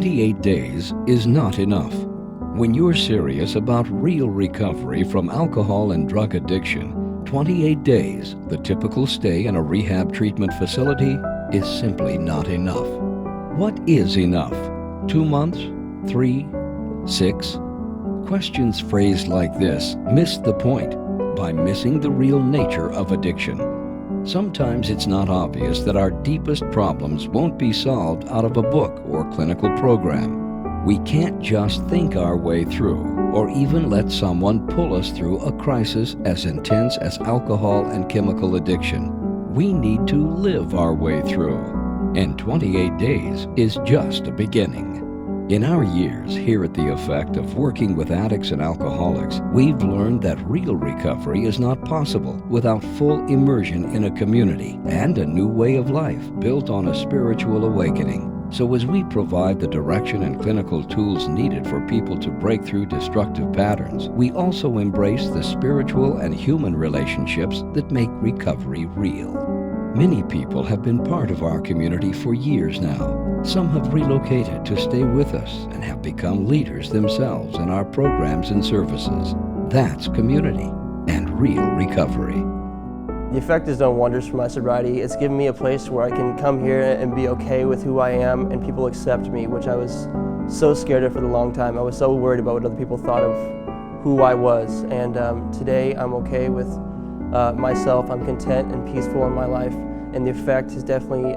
28 days is not enough. When you're serious about real recovery from alcohol and drug addiction, 28 days, the typical stay in a rehab treatment facility, is simply not enough. What is enough? 2 months? 3? 6? Questions phrased like this miss the point by missing the real nature of addiction. Sometimes it's not obvious that our deepest problems won't be solved out of a book or clinical program. We can't just think our way through, or even let someone pull us through a crisis as intense as alcohol and chemical addiction. We need to live our way through, and 28 days is just a beginning. In our years here at The Effect of working with addicts and alcoholics, we've learned that real recovery is not possible without full immersion in a community and a new way of life built on a spiritual awakening. So as we provide the direction and clinical tools needed for people to break through destructive patterns, we also embrace the spiritual and human relationships that make recovery real. Many people have been part of our community for years now. Some have relocated to stay with us and have become leaders themselves in our programs and services. That's community and real recovery. The Effect has done wonders for my sobriety. It's given me a place where I can come here and be okay with who I am and people accept me, which I was so scared of for the long time. I was so worried about what other people thought of who I was. And today I'm okay with myself. I'm content and peaceful in my life. And The Effect has definitely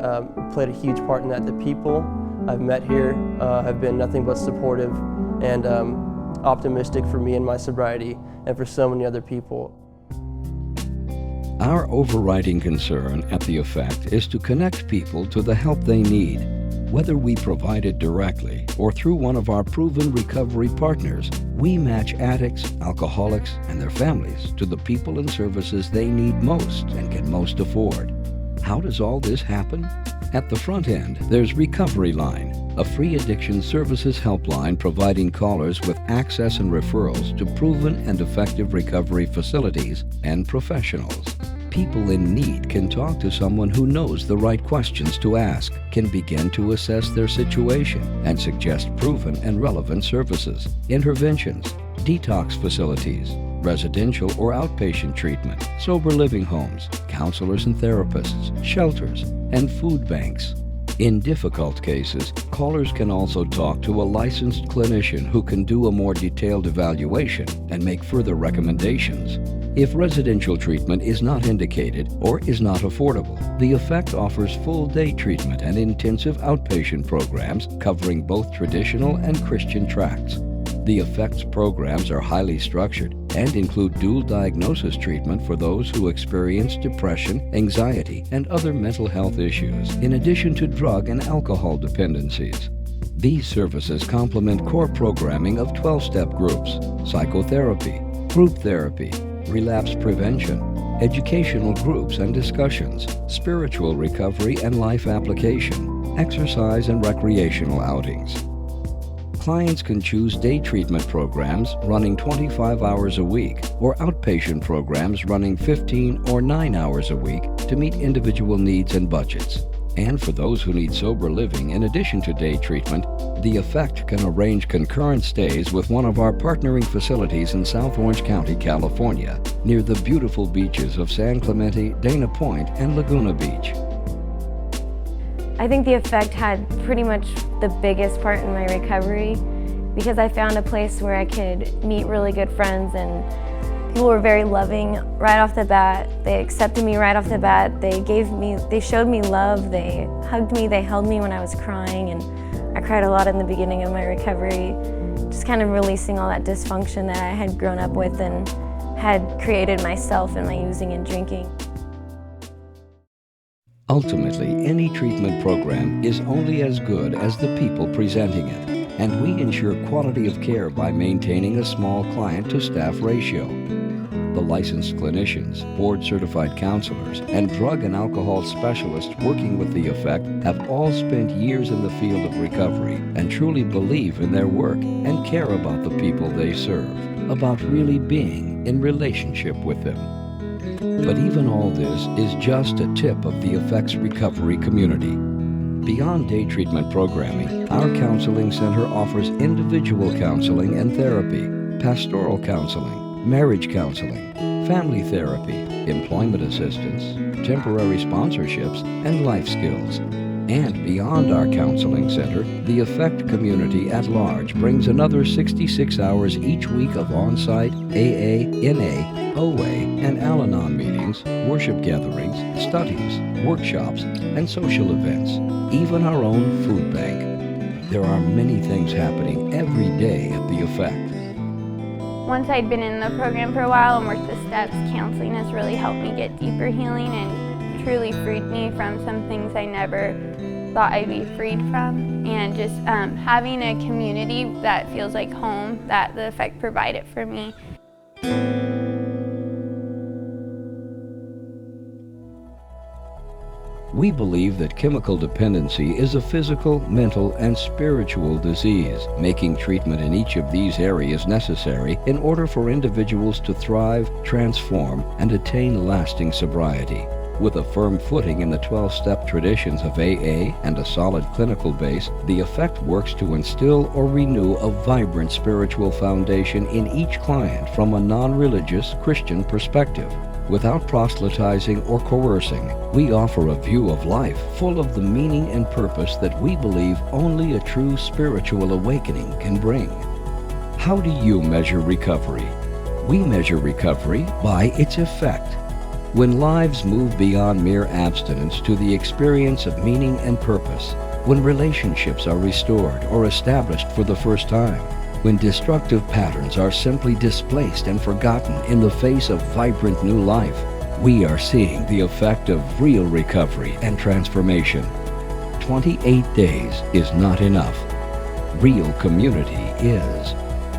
played a huge part in that. The people I've met here have been nothing but supportive and optimistic for me and my sobriety and for so many other people. Our overriding concern at The Effect is to connect people to the help they need. Whether we provide it directly or through one of our proven recovery partners, we match addicts, alcoholics, and their families to the people and services they need most and can most afford. How does all this happen? At the front end, there's Recovery Line, a free addiction services helpline providing callers with access and referrals to proven and effective recovery facilities and professionals. People in need can talk to someone who knows the right questions to ask, can begin to assess their situation, and suggest proven and relevant services, interventions, detox facilities, residential or outpatient treatment, sober living homes, counselors and therapists, shelters, and food banks. In difficult cases, callers can also talk to a licensed clinician who can do a more detailed evaluation and make further recommendations. If residential treatment is not indicated or is not affordable, The Effect offers full-day treatment and intensive outpatient programs covering both traditional and Christian tracts. The Effect's programs are highly structured and include dual diagnosis treatment for those who experience depression, anxiety, and other mental health issues, in addition to drug and alcohol dependencies. These services complement core programming of 12-step groups, psychotherapy, group therapy, relapse prevention, educational groups and discussions, spiritual recovery and life application, exercise and recreational outings. Clients can choose day treatment programs running 25 hours a week or outpatient programs running 15 or 9 hours a week to meet individual needs and budgets. And for those who need sober living in addition to day treatment, The Effect can arrange concurrent stays with one of our partnering facilities in South Orange County, California, near the beautiful beaches of San Clemente, Dana Point, and Laguna Beach. I think The Effect had pretty much the biggest part in my recovery because I found a place where I could meet really good friends, and people were very loving right off the bat. They accepted me right off the bat. They showed me love. They hugged me. They held me when I was crying, and I cried a lot in the beginning of my recovery, just kind of releasing all that dysfunction that I had grown up with and had created myself in my using and drinking. Ultimately, any treatment program is only as good as the people presenting it, and we ensure quality of care by maintaining a small client-to-staff ratio. The licensed clinicians, board-certified counselors, and drug and alcohol specialists working with The Effect have all spent years in the field of recovery and truly believe in their work and care about the people they serve, about really being in relationship with them. But even all this is just a tip of The Effect's recovery community. Beyond day treatment programming, our counseling center offers individual counseling and therapy, pastoral counseling, marriage counseling, family therapy, employment assistance, temporary sponsorships, and life skills. And beyond our counseling center, the Effect community at large brings another 66 hours each week of on-site AA, NA, OA, and Al-Anon meetings, worship gatherings, studies, workshops, and social events, even our own food bank. There are many things happening every day at the Effect. Once I'd been in the program for a while and worked the steps, counseling has really helped me get deeper healing and truly freed me from some things I never thought I'd be freed from. And just having a community that feels like home, that the Effect provided for me. We believe that chemical dependency is a physical, mental, and spiritual disease, making treatment in each of these areas necessary in order for individuals to thrive, transform, and attain lasting sobriety. With a firm footing in the 12-step traditions of AA and a solid clinical base, the Effect works to instill or renew a vibrant spiritual foundation in each client from a non-religious Christian perspective. Without proselytizing or coercing, we offer a view of life full of the meaning and purpose that we believe only a true spiritual awakening can bring. How do you measure recovery? We measure recovery by its effect. When lives move beyond mere abstinence to the experience of meaning and purpose, when relationships are restored or established for the first time, when destructive patterns are simply displaced and forgotten in the face of vibrant new life, we are seeing the effect of real recovery and transformation. 28 days is not enough. Real community is.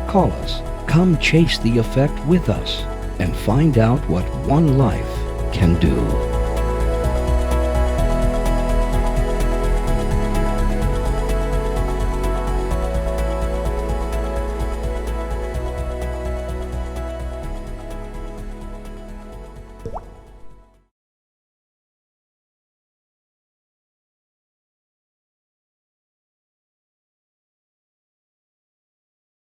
Call us. Come chase the Effect with us and find out what one life can do.